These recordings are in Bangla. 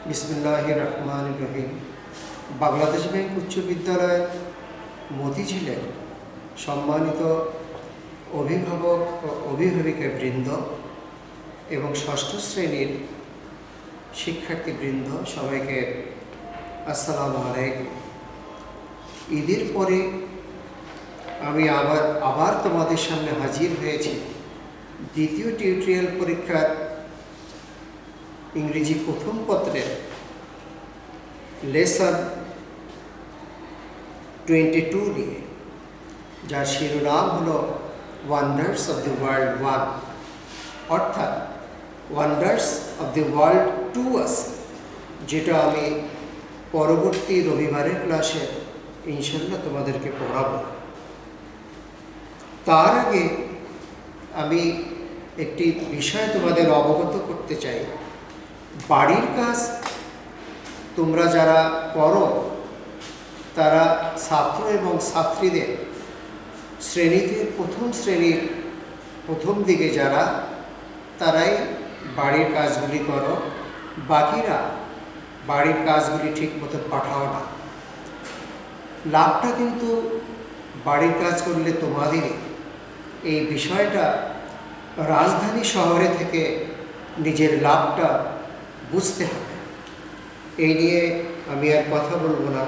বিসমিল্লাহির রহমানির রহিম। বাংলাদেশ ব্যাংক উচ্চ বিদ্যালয় মতিঝিলের সম্মানিত অভিভাবক ও অভিভাবিকাবৃন্দ এবং ষষ্ঠ শ্রেণীর শিক্ষার্থীবৃন্দ সবাইকে আসসালামু আলাইকুম। ঈদের পরে আমি আবার তোমাদের সামনে হাজির হয়েছি দ্বিতীয় টিউটোরিয়াল পরীক্ষার ইংরেজি প্রথম পত্রের লেসন 22 নিয়ে, যার শিরোনাম হলো ওয়ান্ডার্স অফ দ্য ওয়ার্ল্ড 1, অর্থাৎ ওয়ান্ডার্স অফ দ্য ওয়ার্ল্ড 2 আছে, যেটা আমি পরবর্তী রবিবারের ক্লাসে ইনশাল্লাহ তোমাদেরকে পড়াবো। তার আগে আমি একটি বিষয় তোমাদের অবগত করতে চাই। বাড়ির কাজ তোমরা যারা করো তারা ছাত্র এবং ছাত্রীদের শ্রেণীতে প্রথম শ্রেণীর প্রথম দিকে যারা তারাই বাড়ির কাজগুলি করো, বাকিরা বাড়ির কাজগুলি ঠিক মতো পাঠাও না। লাভটা কিন্তু বাড়ির কাজ করলে তোমাদেরই। এই বিষয়টা রাজধানী শহরে থেকে নিজের লাভটা বুঝতে হবে। এই নিয়ে আমি আর কথা বলবো না।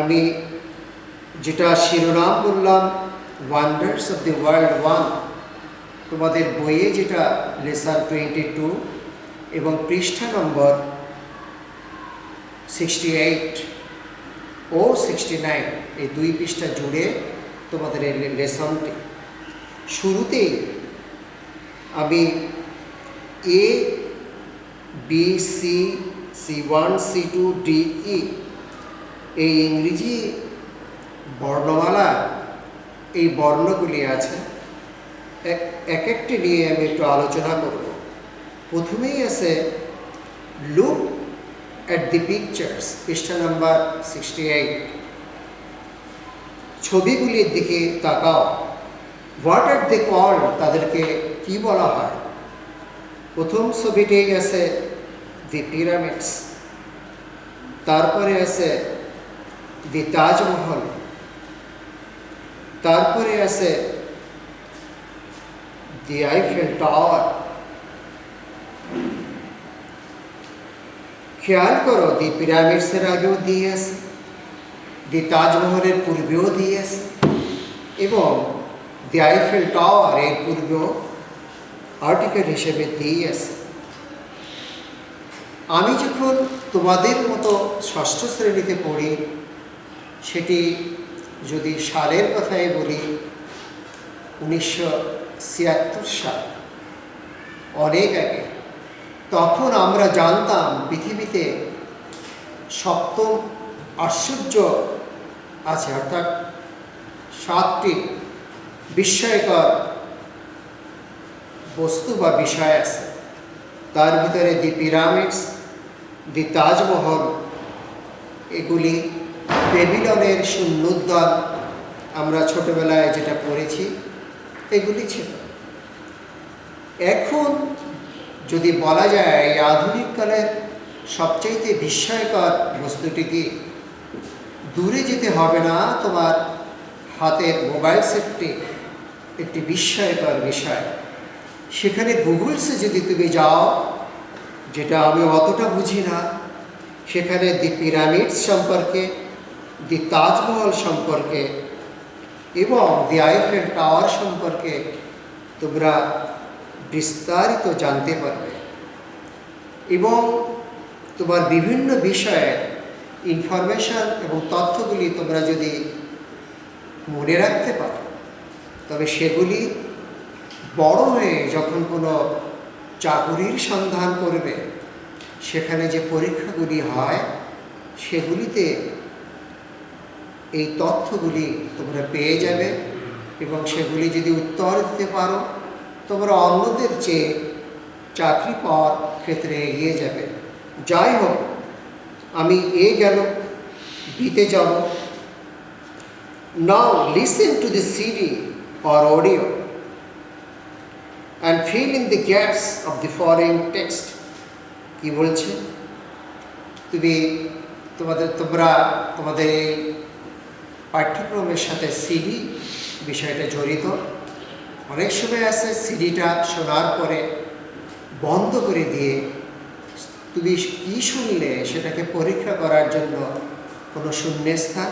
আমি যেটা শিরোনাম বললাম ওয়ান্ডার্স অফ দ্য ওয়ার্ল্ড 1, তোমাদের বইয়ে যেটা লেসন 22 এবং পৃষ্ঠা নম্বর 68 ও 69, এই দুই পৃষ্ঠা জুড়ে তোমাদের এই লেসনটি। শুরুতেই আমি A B C C1 C2 D E এই ইংরেজি বর্ণমালা, এই বর্ণগুলি আছে, এক একটি নিয়ে আমি একটু আলোচনা করব। প্রথমেই আছে লুক অ্যাট দি পিকচার্স, পৃষ্ঠা নাম্বার 68। ছবিগুলির দিকে তাকাও। হোয়াট আর দে কল, তাদেরকে কি বলা হয়? প্রথম ছবিতেই আছে দি পিরামিডস, তারপরে আছে দি তাজমহল, তারপরে আছে দি আইফেল টাওয়ার। খেয়াল করো, দি পিরামিডসের আগেও দিয়ে আছে, দি তাজমহলের পূর্বেও দিয়ে আছে এবং দি আইফেল টাওয়ার এর পূর্বেও আর্টিকেল হিসেবে দিয়ে আছে। আমি যখন তোমাদের মতো ষষ্ঠ শ্রেণীতে পড়ি, সেটি যদি সালের কথাই বলি 1976 সাল, অনেক আগে। তখন আমরা জানতাম পৃথিবীতে সপ্তম আশ্চর্য আছে, অর্থাৎ 7টি বিস্ময়কর বস্তু বা বিষয় আছে। তার ভিতরে দি পিরামিডস, দি তাজমহল, এগুলি বেবিলনের শূন্যোদ্যান, আমরা ছোটবেলায় যেটা পড়েছি, এগুলি ছিল। এখন যদি বলা যায় এই আধুনিক কালের সবচাইতে বিস্ময়কর বস্তুটি কি, দূরে যেতে হবে না, তোমার হাতের মোবাইল সেটটি একটি বিস্ময়কর বিষয়। সেখানে গুগলসে যদি তুমি যাও, যেটা আমি অতটা বুঝি না, সেখানে দি পিরামিডস সম্পর্কে, দি তাজমহল সম্পর্কে এবং দি আইফেল টাওয়ার সম্পর্কে তোমরা বিস্তারিত জানতে পারবে এবং তোমার বিভিন্ন বিষয়ের ইনফরমেশন এবং তথ্যগুলি তোমরা যদি মনে রাখতে পারো, তবে সেগুলি বড় হয়ে যখন কোনো চাকুরির সন্ধান করবে, সেখানে যে পরীক্ষাগুলি হয় সেগুলিতে এই তথ্যগুলি তোমরা পেয়ে যাবে এবং সেগুলি যদি উত্তর দিতে পারো, তোমরা অন্যদের চেয়ে চাকরি পাওয়ার ক্ষেত্রে এগিয়ে যাবে। যাই হোক, আমি এ গেল, বিতে যাব। নাও listen to the CD or audio and fill in the gaps of the following text. কি বলছে, তোমরা তোমাদের এই পাঠ্যক্রমের সাথে সিডি বিষয়টা জড়িত। অনেক সময় আছে সিডিটা শোনার পরে বন্ধ করে দিয়ে তুমি কী শুনলে সেটাকে পরীক্ষা করার জন্য কোনো শূন্যস্থান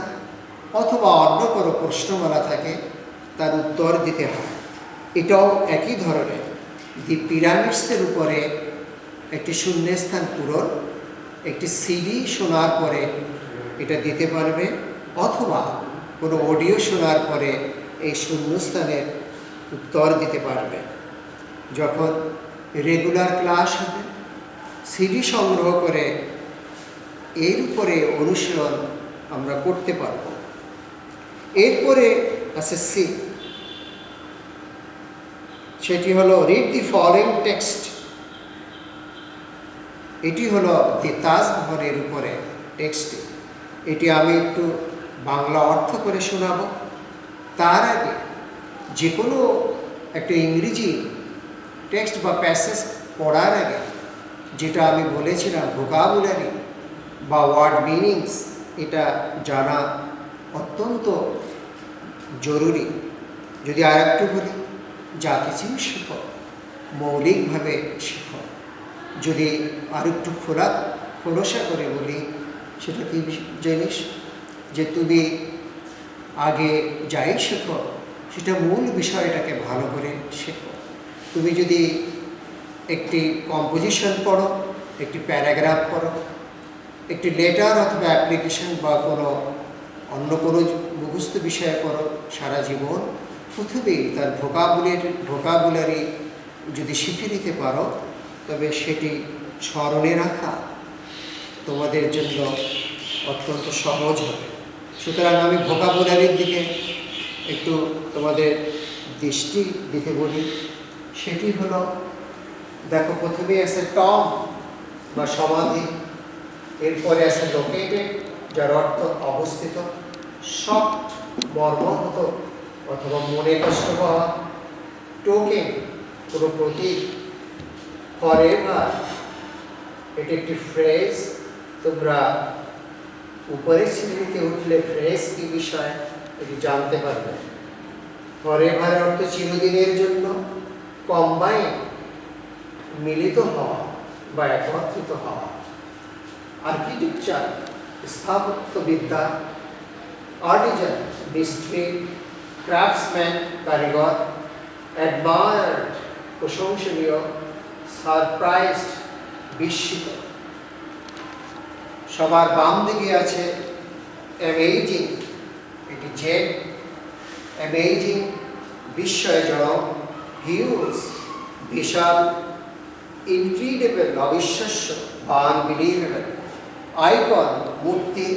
অথবা অন্য কোনো প্রশ্নমালা থাকে, তার উত্তর দিতে হয়। এটাও একই ধরনের। দি পিরামিডসের উপরে একটি শূন্যস্থান পূরণ একটি সিডি শোনার পরে এটা দিতে পারবে, অথবা কোনো অডিও শোনার পরে এই শূন্যস্থানের উত্তর দিতে পারবে। যখন রেগুলার ক্লাস হবে, সিডি সংগ্রহ করে এর উপরে অনুশীলন আমরা করতে পারব। এরপরে আছে সি, সেটি হলো রিড দি ফলোইং টেক্সট। এটি হলো দি তাজমহলের উপরে টেক্সটটি। এটি আমি একটু বাংলা অর্থ করে শোনাব। তার আগে যে কোনো একটা ইংরেজি টেক্সট বা প্যাসেজ পড়ার আগে যেটা আমি বলেছিলাম ভোকাবুলারি বা ওয়ার্ড মিনিংস, এটা জানা অত্যন্ত জরুরি। যদি আর একটু বলি, যা কিছু শেখো মৌলিকভাবে শেখো। যদি আর একটু খোলসা করে বলি, সেটা কি জিনিস, যে তুমি আগে যাই শেখো সেটা মূল বিষয়টাকে ভালো করে শেখো। তুমি যদি একটি কম্পোজিশন পড়ো, একটি প্যারাগ্রাফ পড়ো, একটি লেটার অথবা অ্যাপ্লিকেশন বা কোনো অন্য কোনো মুখস্থ বিষয়ে পড়ো, সারা জীবন প্রথমেই তার ভোকাবুলারি যদি শিখে নিতে পারো, তবে সেটি স্মরণে রাখা তোমাদের জন্য অত্যন্ত সহজ হবে। সুতরাং আমি ভোকাবুলারির দিকে একটু তোমাদের দৃষ্টি দিতে বলি। সেটি হলো, দেখো, প্রথমেই আছে টম বা সমাধি, এরপরে আছে লোকেটেড যার অর্থ অবস্থিত, সফট মর্মহত অথবা মনে কষ্ট পাওয়া, টোকেন কোনো প্রতীক, ফরএভার এটি একটি ফ্রেজ। তোমরা উপরের শ্রেণীতে উঠলে ফ্রেজ কি বিষয় এটি জানতে পারবে। ফরএভার অর্থ চিরদিনের জন্য, কম্বাইন মিলিত হওয়া বা একত্রিত হওয়া, আর্কিটেকচার স্থাপত্যবিদ্যা, আর্টিজান মিস্ত্রি, ক্রাফটসম্যান কারিগর, অ্যাডমায়ার্ড প্রশংসনীয়, সারপ্রাইজড বিস্মিত। সবার বাম দিকে আছে অ্যামেজিং, এটি জেড, অ্যামেজিং বিস্ময়জনক, হিউজ বিশাল, ইনক্রিডিবল অবিশ্বাস্য বা আনবিলিভেবল, আইকন মূর্তি,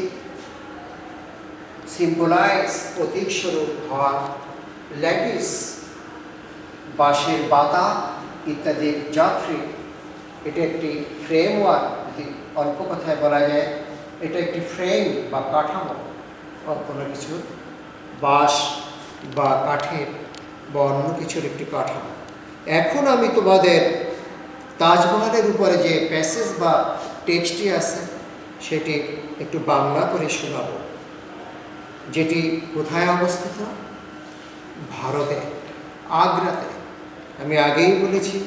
সিম্বলাইজ প্রতীক স্বরূপ হওয়া, ল্যাটিস বাঁশের বাতা ইত্যাদি, জাফরি এটা একটি ফ্রেমওয়ার্ক, যদি অল্প কথায় বলা যায় এটা একটি ফ্রেম বা কাঠামো, কোনো কিছুর বাঁশ বা কাঠের বা অন্য কিছুর একটি কাঠামো। এখন আমি তোমাদের তাজমহলের উপরে যে প্যাসেজ বা টেক্সটটি আছে সেটি একটু বাংলা করে শোনাব। যেটি কোথায় অবস্থিত? ভারতে, আগ্রাতে। আমি আগেই বলেছি,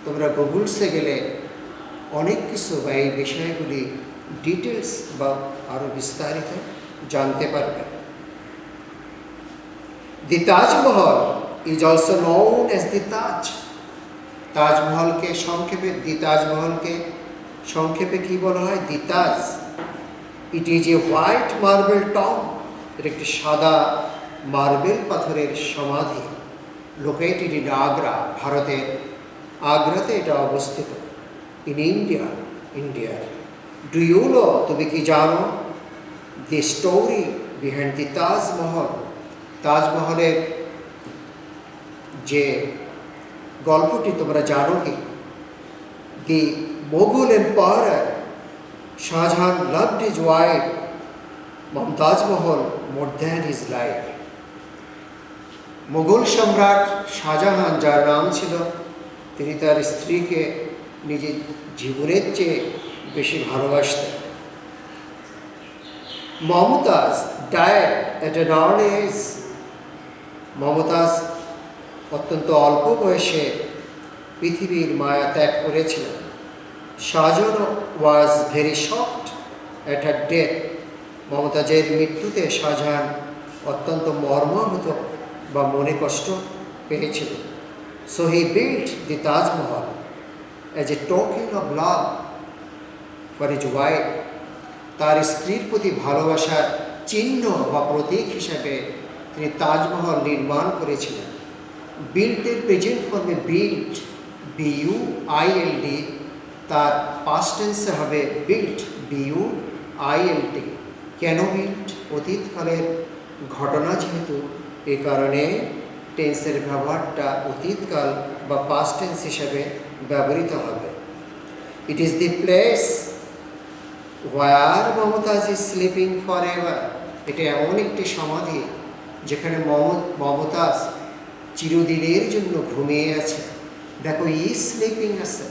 তোমরা গুগলসে গেলে অনেক কিছু বা এই বিষয়গুলি ডিটেলস বা আরও বিস্তারিত জানতে পারবে। The Taj Mahal is also known as the Taj. তাজমহলকে সংক্ষেপে কি বলা হয়? The Taj. It is a white marble tomb, এর একটি সাদা মার্বেল পাথরের সমাধি, লোকেটেড ইন আগ্রা, ভারতের আগ্রাতে এটা অবস্থিত। ইন ইন্ডিয়ার। ডু ইউ নো, তুমি কি জানো, the story behind the Taj Mahal, তাজমহলের যে গল্পটি তোমরা জানো কি? The Mughal empire Shah Jahan loved his wife Mumtaz Mahal more than his life. Mughal সম্রাট শাহজাহান, যার নাম ছিল, তিনি তার স্ত্রীকে নিজের জীবনের চেয়ে বেশি ভালোবাসতেন। Mumtaz died at an early age. Mumtaz অত্যন্ত অল্প বয়সে পৃথিবীর মায়া ত্যাগ করেছিলেন। Shahjahan was very shocked at her death. মমতাজের মৃত্যুতে শাহজাহান অত্যন্ত মর্মাহত বা মনে কষ্ট পেয়েছিলেন। So he built the Taj Mahal as a token of love for his wife. তার স্ত্রীর প্রতি ভালোবাসার চিহ্ন বা প্রতীক হিসাবে তিনি তাজমহল নির্মাণ করেছিলেন। বিল্টের প্রেজেন্ট ফর্মে বিল্ট, BUILD, তার পাস্ট টেন্সে হবে বিল্ট, BUILT। কেন বিল্ট? অতীতকালের ঘটনা যেহেতু, এই কারণে টেন্সের ব্যবহারটা অতীতকাল বা পাস্ট টেন্স হিসাবে ব্যবহৃত হবে। It is the place where Mumtaz is sleeping forever. এটা এমন একটি সমাধি যেখানে মমতাজ চিরদিনের জন্য ঘুমিয়ে আছে। দেখো ইজ স্লিপিং আছে,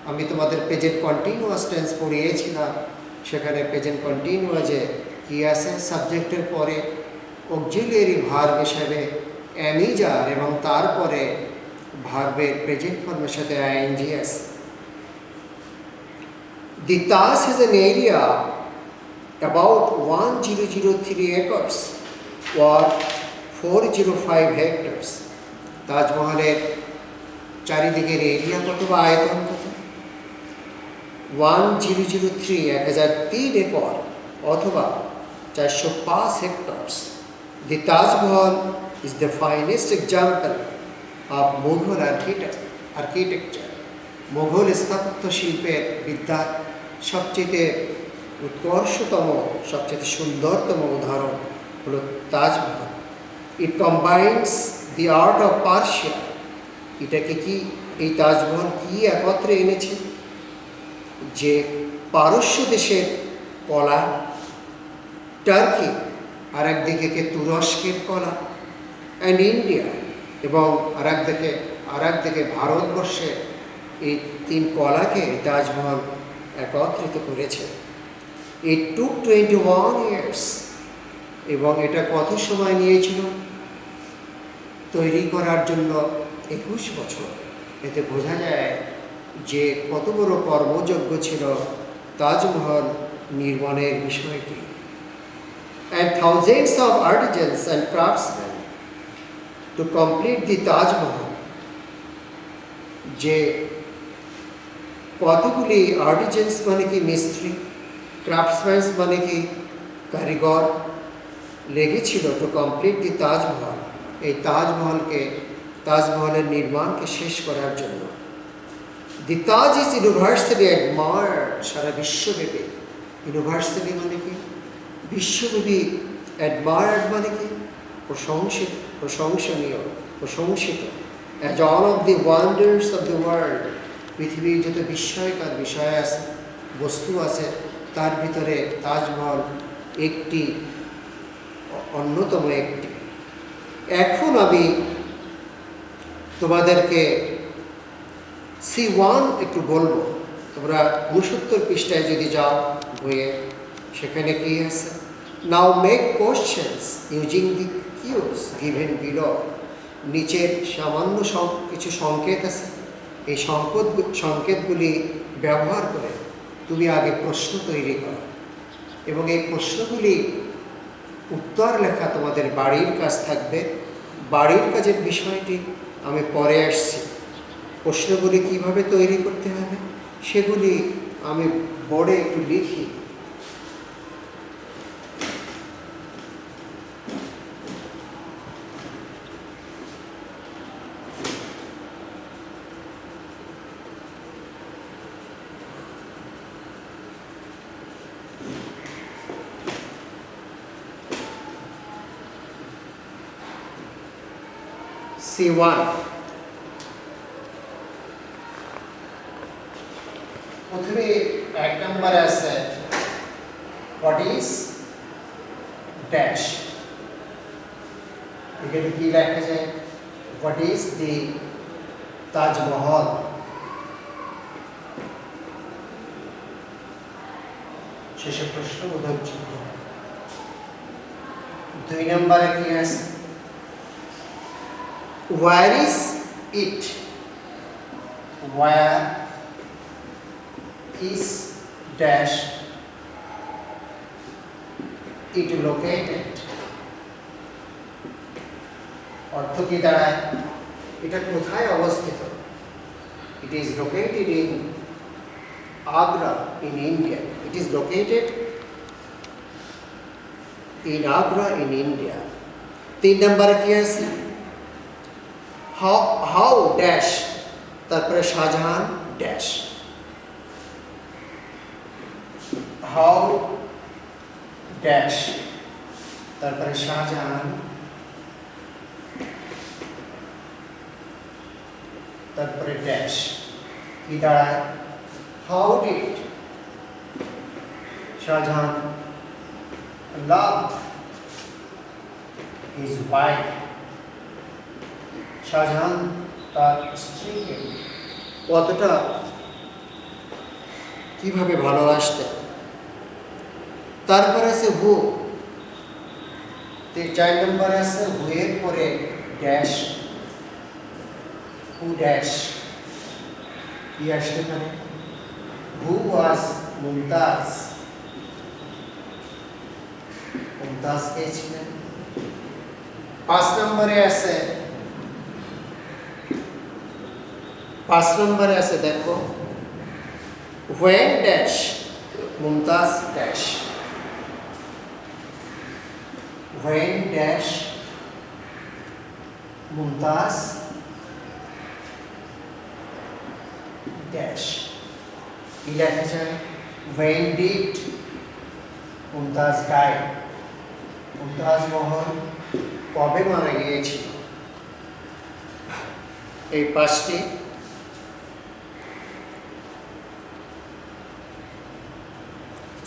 আমি তোমাদের প্রেজেন্ট কন্টিনিউয়াস টেন্স পড়িয়েছিলাম, সেখানে প্রেজেন্ট কন্টিনিউয়াসে কী আছে? সাবজেক্টের পরে অক্সিলিয়ারি ভার্ব হিসাবে অ্যামিজার এবং তারপরে ভার্বের প্রেজেন্ট ফর্মের সাথে ING আছে। The Taj has an area about 1003 acres or 405 hectares. তাজমহলের চারিদিকের এরিয়া কত বা আয়তন কত? 1003, 1003 একর অথবা 405 hectares. The Taj Mahal is the finest example of Mughal architecture. Mughal স্থাপত্য শিল্পের বিদ্যার সবচেয়ে উৎকর্ষতম, সবচেয়ে সুন্দরতম উদাহরণ হলো Taj Mahal. It combines the art of Persia. এটাকে কি, এই তাজমহল কি একত্রে এনেছে? যে পারস্য দেশের কলা, টার্কি আর একদিকে তুরস্কের কলা, অ্যান্ড ইন্ডিয়া, এবং আর একদিকে ভারতবর্ষের এই তিন কলাকে তাজমহল একত্রিত করেছে। It took 21 years, এবং এটা কত সময় নিয়েছিল তৈরি করার জন্য? 21 বছর। এতে বোঝা যায় যে কত বড় কর্মযজ্ঞ ছিল তাজমহল নির্মাণের বিষয়টি। And thousands of artisans and craftsmen to complete the Taj Mahal. যে কতগুলি আর্টিজেন্স মানে কি মিস্ত্রি, ক্রাফটসম্যানস মানে কি কারিগর লেগেছিল টু কমপ্লিট দি তাজমহল, এই তাজমহলের নির্মাণকে শেষ করার জন্য। দি তাজ ইজ ইউনিভার্সালি অ্যাডমায়ার্ড, সারা বিশ্বব্যাপী। ইউনিভার্সালি মানে কি? বিশ্বব্যাপী। অ্যাডমায়ার্ড মানে কি? প্রশংসিত, প্রশংসনীয়, প্রশংসিত। As all of the wonders of the world, পৃথিবীর যত বিস্ময়কর বিষয় আছে, বস্তু আছে, তার ভিতরে তাজমহল একটি, অন্যতম একটি। এখন আমি তোমাদেরকে C1 একটু বলবো। তোমরা 69 পৃষ্ঠায় যদি যাও বইয়ে, সেখানে কি আছে? Now make questions using the cues given below. নিচের সামান্য কিছু সংকেত আছে, এই সংকেতগুলি ব্যবহার করে তুমি আগে প্রশ্ন তৈরি করো, এবং এই প্রশ্নগুলি উত্তর লেখা তোমাদের বাড়ির কাজ থাকবে। বাড়ির কাজের বিষয়টি আমি পরে আসছি। প্রশ্নগুলি কিভাবে তৈরি করতে হবে সেগুলি আমি বোর্ডে একটু লিখি। C1, প্রথমে 1 নম্বরে আছে হোয়াট ইজ ড্যাশ। এখানে কি লেখা যায়? What is the Taj Mahal. শেষে প্রশ্ন উদাহরণযোগ্য। 2 নম্বরে কি আছে? Where is it? Where is dash it located? অর্থ কি দাঁড়ায়? এটা কোথায় অবস্থিত? It is located in Agra in India. It is located in Agra in India. 3 নম্বরে কি আছে? How dash তারপরে শাহজাহান dash. How dash তারপরে শাহজাহান তারপরে dash কি দাঁড়ায়? How did Shahjahan love his wife? Shahjahan তার স্ত্রীকে কতটা কিভাবে ভালোবাসতেন? তারপরে আছে হু, 4 নম্বরে আছে হু এর পরে ড্যাশ, হু ড্যাশ কি আসতে পারে? হু ওয়াজ মুমতাজ, মুমতাজ কে ছিলেন? 5 নম্বরে আছে, 5 নম্বরে আছে দেখো when dash Mumtaz dash, when dash Mumtaz dash কি লেখা যায়? when did Mumtaz die? Mumtaz মহল কবে মারা গিয়েছিল? এই 5টি।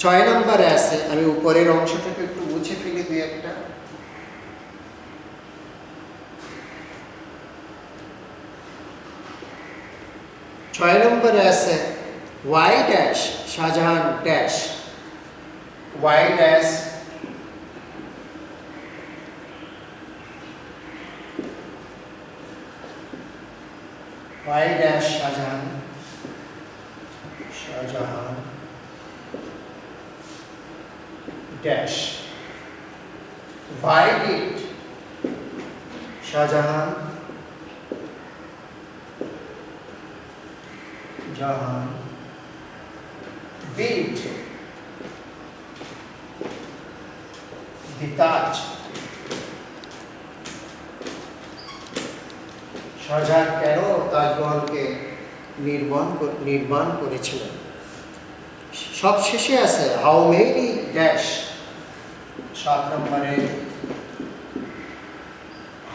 6 নম্বরে আছে, আমি উপরের অংশটাকে একটু মুছে ফেলে দিই একটা। 6 নম্বরে আছে why dash Shahjahan dash, why dash why dash Shahjahan, Shahjahan dash, why did Shahjahan Jahan built the Taj? Shahjahan কেন তাজমহলকে নির্মাণ করেছিলেন? সব শেষে আছে হাউ মেনি ড্যাশ, 7 নম্বরে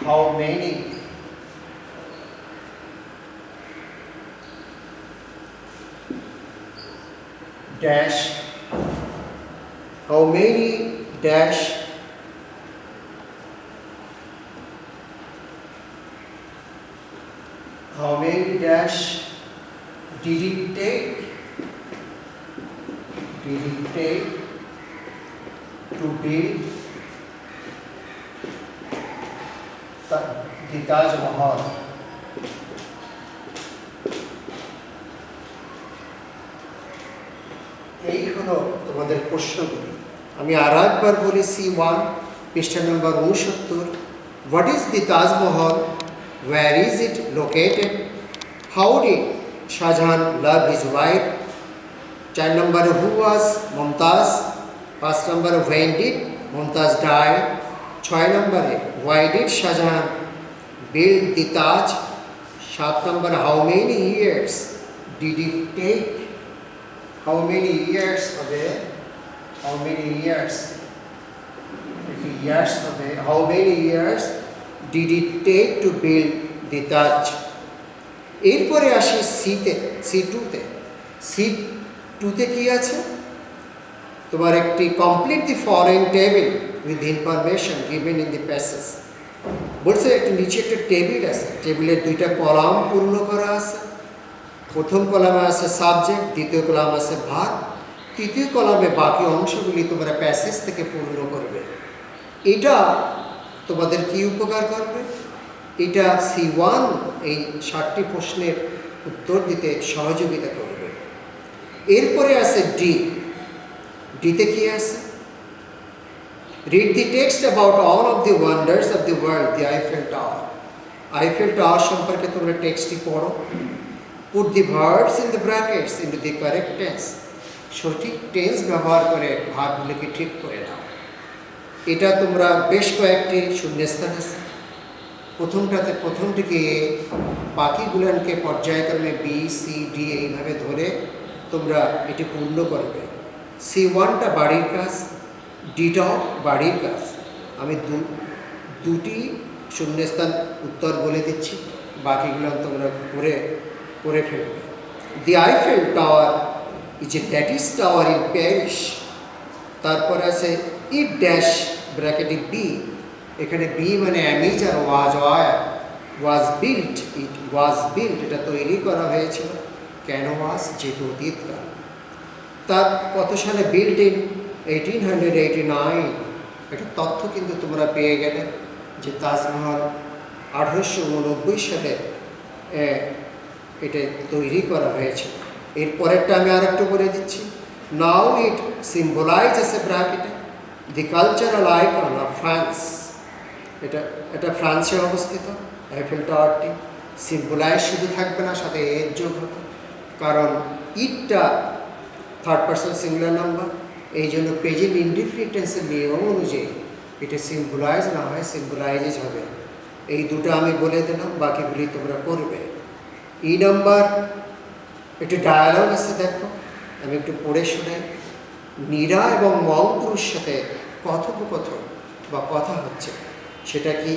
how many dash, how many dash how many dash did it take to build the Taj Mahal? এই হলো তোমাদের প্রশ্নগুলি। আমি আর একবার বলি, C1 পৃষ্ঠা নম্বর 69, what is the Taj Mahal? Where is it located? How did Shahjahan love his wife? 4 নম্বরে হু ওয়াজ মুমতাজ? 5 নম্বরে হোয়েন ডিড মুমতাজ ডাই? 6 নম্বরে why did Shahjahan build the Taj? 7 নম্বরে how many years did it take? How many years হবে? How many years? Years হবে. How many years did it take to build the Taj? এরপরে আসি C2-তে। C2-তে কি আছে? তোমার একটি complete the following table with the information given in the passage. বলছে একটু নিচে একটা টেবিল আছে, টেবিলের 2টা কলাম পূর্ণ করা আছে। প্রথম কলামে আছে সাবজেক্ট, দ্বিতীয় কলাম আছে ভার্ব, তৃতীয় কলামে বাকি অংশগুলি তোমরা প্যাসেজ থেকে পূর্ণ করবে। এটা তোমাদের কি উপকার করবে? এটা C1 এই 60টি প্রশ্নের উত্তর দিতে সহযোগিতা করবে। এরপরে আছে ডি। ডিতে কি আছে? Read the text about all of the wonders of the world, the Eiffel Tower. Eiffel Tower সম্পর্কে তোমরা টেক্সটটি পড়ো। Put the verbs in the brackets into the correct tense. সঠিক টেন্স ব্যবহার করে ভার্বগুলিকে ঠিক করে নাও। এটা তোমরা বেশ কয়েকটি শূন্যস্থান আছে। প্রথমটিকে বাকিগুলোকে পর্যায়ক্রমে বি, সি, ডি এইভাবে ধরে তোমরা এটি পূর্ণ করবে। C1টা বাড়ির কাজ, ডিটাও বাড়ির কাজ। আমি দুটি শূন্যস্থান উত্তর বলে দিচ্ছি, বাকিগুলো তোমরা করে ফেলবে। The Eiffel tower is a lattice tower in Paris. তারপর আছে ইট ড্যাশ ব্র্যাকেটে বি। এখানে বি মানে অ্যামিজ আর was built. It was built, এটা তৈরি করা হয়েছিল। কেন ওয়াজ? যেহেতু অতীতকাল। তার কত সালে? Built in 1889। একটা তথ্য কিন্তু তোমরা পেয়ে গেলে যে তাজমহল 1889 সালে এটা তৈরি করা হয়েছিল। এর পরেরটা আমি আর একটু বলে দিচ্ছি। নাও ইট সিম্বলাইজেস এ ব্র্যাকেটে the cultural icon of France. এটা ফ্রান্সে অবস্থিত আইফেল টাওয়ারটি। সিম্বলাইজ শুধু থাকবে না, সাথে এর যোগ হবে, কারণ ইটটা থার্ড পারসন সিঙ্গুলার নাম্বার। এই জন্য প্রেজেন্ট ইনডিফিনিট টেন্সের নিয়ম অনুযায়ী এটা সিম্বলাইজ না হয় সিম্বলাইজেস হবে। এই দুটো আমি বলে দিলাম, বাকিগুলি তোমরা করবে। ই নাম্বার একটু ডায়ালগ আছে, দেখো আমি একটু পড়ে শোনাই। নীরা এবং মংপুরুর সাথে কথোপকথন বা কথা হচ্ছে, সেটা কি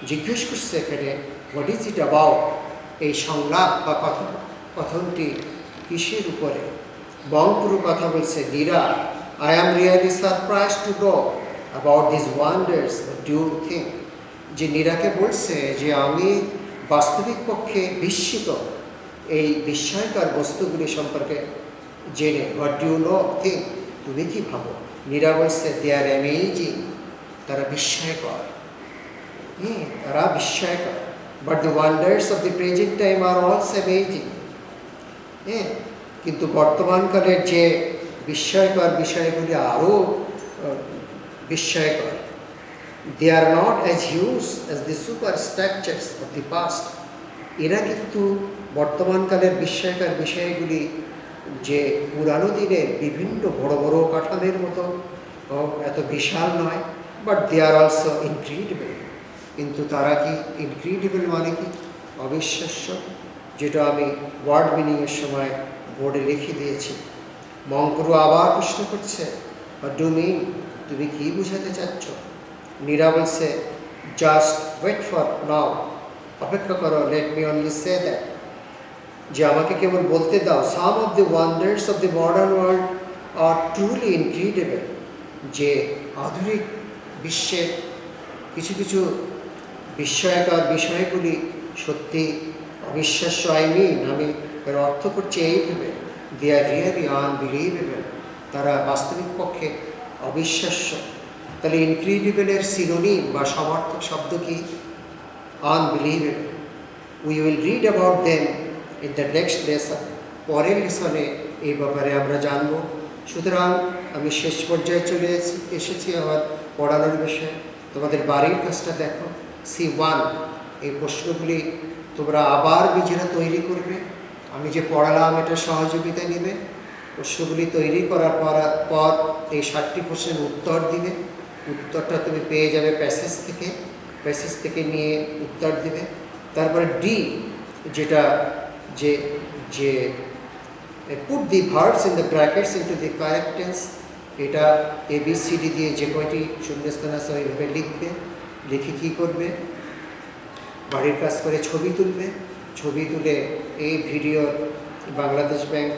জিজ্ঞেস করছে এখানে, হোয়াট ইজ ইট অ্যাবাউট? এই সংলাপ বা কথনটি কিসের উপরে? মংপুরু কথা বলছে, Neera, I am really surprise to know about this wonders, do you think? যে নীরাকে বলছে যে আমি বাস্তবিক পক্ষে বিস্মিত এই বিস্ময়কর বস্তুগুলি সম্পর্কে জেনে। What do you know think? তুমি কি ভাবো? নীরা বলছে, দে আর অ্যামেজিং, তারা বিস্ময়কর। তারা বিস্ময়কর। But the wonders of the present time are also amazing. কিন্তু বর্তমানকালের যে বিস্ময়কর বিষয়গুলি আরও বিস্ময়কর। They are not as huge as the super structures of the past. এরা কিন্তু বর্তমানকালের বিস্ময়কর বিষয়গুলি যে পুরানো দিনের বিভিন্ন বড় বড় কাঠামের মতো এত বিশাল নয়। But they are also incredible. কিন্তু তারা কি ইনক্রেডিবল মানে কি? অবিশ্বাস্য, যেটা আমি ওয়ার্ড মিনিংয়ের সময় বোর্ডে লিখে দিয়েছি। মংপুরু আবার প্রশ্ন করছে, হোয়াট ডু মিন? তুমি কি বোঝাতে চাচ্ছ? নীরা বলছে, জাস্ট ওয়েট ফর নাও, অপেক্ষা করো, let me only say that, যে আমাকে কেবল বলতে দাও, some of the wonders of the modern world are truly incredible. যে আধুনিক বিশ্বের কিছু কিছু বিস্ময়কর বিষয়গুলি সত্যি অবিশ্বাস্য। আমি এর অর্থ করছি এইভাবে, দে আর রিয়েলি আনবিলিভেবল, তারা বাস্তবিক পক্ষে অবিশ্বাস্য। তাহলে ইনক্রেডিবলের সিনোনিম বা সমার্থক শব্দ কি? Unbelievable. We will read about them in the next lesson. পরের লেসনে এই ব্যাপারে আমরা জানব। সুতরাং আমি শেষ পর্যায়ে চলে এসেছি আমার পড়ানোর বিষয়ে। তোমাদের বাড়ির কাজটা দেখো, C1 এই প্রশ্নগুলি তোমরা আবার নিজেরা তৈরি করবে। আমি যে পড়ালাম এটা সহযোগিতা নেবে। প্রশ্নগুলি তৈরি করার পর এই 60টি প্রশ্নের উত্তর দিবে। উত্তরটা তুমি পেয়ে যাবে প্যাসেজ থেকে নিয়ে উত্তর দিবে। তারপরে ডি, যেটা যে put the verbs in the brackets into the correct tense. এটা ABCD দিয়ে যে কয়টি শূন্যস্থান আছে ওইভাবে লিখবে। লিখে কী করবে? বাড়ির কাজ করে ছবি তুলবে। ছবি তুলে এই ভিডিওর বাংলাদেশ ব্যাংক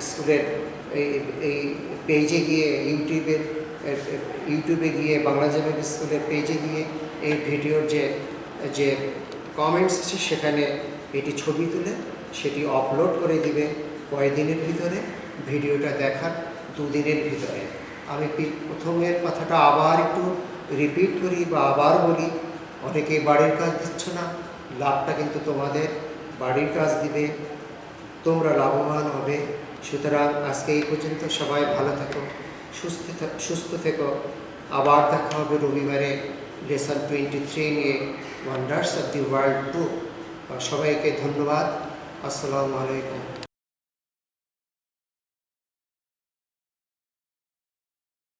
স্কুলের এই পেজে গিয়ে ইউটিউবে গিয়ে বাংলাদেশ ব্যাংক স্কুলের পেজে গিয়ে এই ভিডিওর যে কমেন্টস আছে সেখানে এটি ছবি তুলে সেটি আপলোড করে দিবে কয়েকদিনের ভিতরে। ভিডিওটা দেখার দুদিনের ভিতরে। আমি প্রথমের কথাটা আবার একটু রিপিট করি বা আবার বলি, অনেকে বাড়ির কাজ দিচ্ছ না, লাভটা কিন্তু তোমাদের বাড়ির কাজ দিবে, তোমরা লাভবান হবে। সুতরাং আজকে এই পর্যন্ত, সবাই ভালো থেকো, সুস্থ থেকো। আবার দেখা হবে রবিবারে লেসন 23 নিয়ে, ওয়ান্ডার্স অফ দি ওয়ার্ল্ড 2। সবাইকে ধন্যবাদ। আসসালামু আলাইকুম।